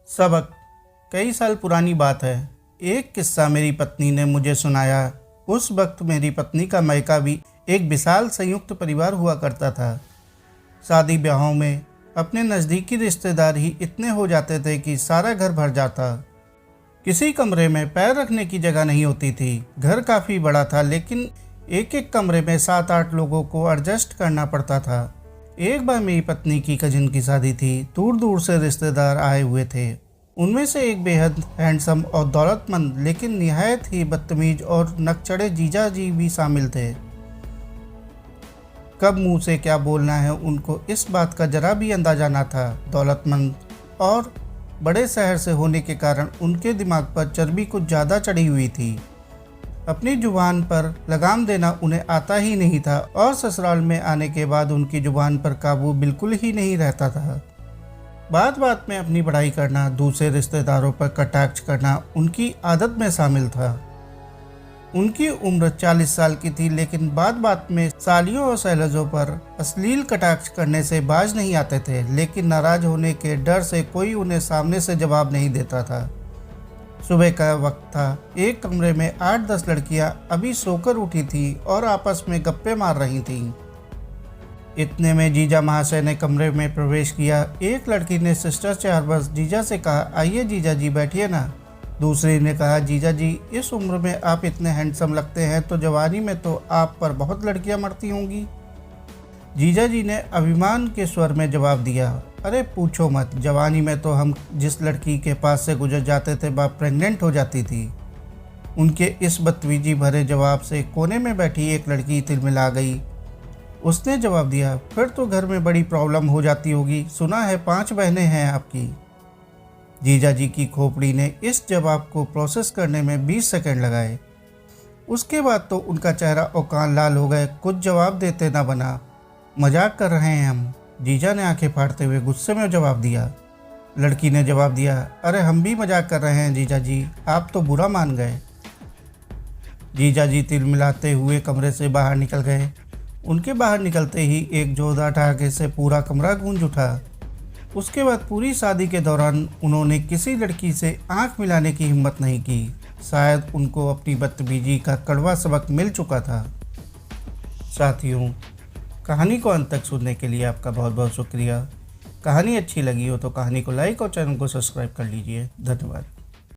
सबक। कई साल पुरानी बात है। एक किस्सा मेरी पत्नी ने मुझे सुनाया। उस वक्त मेरी पत्नी का मायका भी एक विशाल संयुक्त परिवार हुआ करता था। शादी ब्याहों में अपने नज़दीकी रिश्तेदार ही इतने हो जाते थे कि सारा घर भर जाता। किसी कमरे में पैर रखने की जगह नहीं होती थी। घर काफ़ी बड़ा था, लेकिन एक एक कमरे में 7-8 लोगों को एडजस्ट करना पड़ता था। एक बार मेरी पत्नी की कजिन की शादी थी। दूर दूर से रिश्तेदार आए हुए थे। उनमें से एक बेहद हैंडसम और दौलतमंद लेकिन निहायत ही बदतमीज और नकचढ़े जीजा जी भी शामिल थे। कब मुंह से क्या बोलना है उनको इस बात का जरा भी अंदाजा ना था। दौलतमंद और बड़े शहर से होने के कारण उनके दिमाग पर चर्बी कुछ ज़्यादा चढ़ी हुई थी। अपनी जुबान पर लगाम देना उन्हें आता ही नहीं था और ससुराल में आने के बाद उनकी जुबान पर काबू बिल्कुल ही नहीं रहता था। बात बात में अपनी बड़ाई करना, दूसरे रिश्तेदारों पर कटाक्ष करना उनकी आदत में शामिल था। उनकी उम्र 40 साल की थी, लेकिन बात बात में सालियों और सहेलजों पर अश्लील कटाक्ष करने से बाज नहीं आते थे। लेकिन नाराज होने के डर से कोई उन्हें सामने से जवाब नहीं देता था। सुबह का वक्त था। एक कमरे में 8-10 लड़कियां अभी सोकर उठी थी और आपस में गप्पे मार रही थीं। इतने में जीजा महाशय ने कमरे में प्रवेश किया। एक लड़की ने सिस्टर चारबस जीजा से कहा, आइए जीजा जी बैठिए ना। दूसरी ने कहा, जीजा जी इस उम्र में आप इतने हैंडसम लगते हैं, तो जवानी में तो आप पर बहुत लड़कियां मरती होंगी। जीजा जी ने अभिमान के स्वर में जवाब दिया, अरे पूछो मत, जवानी में तो हम जिस लड़की के पास से गुजर जाते थे वह प्रेग्नेंट हो जाती थी। उनके इस बदतमीजी भरे जवाब से कोने में बैठी एक लड़की तिलमिला गई। उसने जवाब दिया, फिर तो घर में बड़ी प्रॉब्लम हो जाती होगी, सुना है 5 बहनें हैं आपकी। जीजा जी की खोपड़ी ने इस जवाब को प्रोसेस करने में 20 सेकंड लगाए। उसके बाद तो उनका चेहरा और कान लाल हो गए। कुछ जवाब देते ना बना। मजाक कर रहे हैं हम, जीजा ने आंखें फाड़ते हुए गुस्से में जवाब दिया। लड़की ने जवाब दिया, अरे हम भी मजाक कर रहे हैं जीजा जी, आप तो बुरा मान गए। जीजा जी तिलमिलाते हुए कमरे से बाहर निकल गए। उनके बाहर निकलते ही एक जोरदार ठहाके से पूरा कमरा गूंज उठा। उसके बाद पूरी शादी के दौरान उन्होंने किसी लड़की से आंख मिलाने की हिम्मत नहीं की। शायद उनको अपनी बदतमीजी का कड़वा सबक मिल चुका था। साथियों, कहानी को अंत तक सुनने के लिए आपका बहुत बहुत शुक्रिया। कहानी अच्छी लगी हो तो कहानी को लाइक और चैनल को सब्सक्राइब कर लीजिए। धन्यवाद।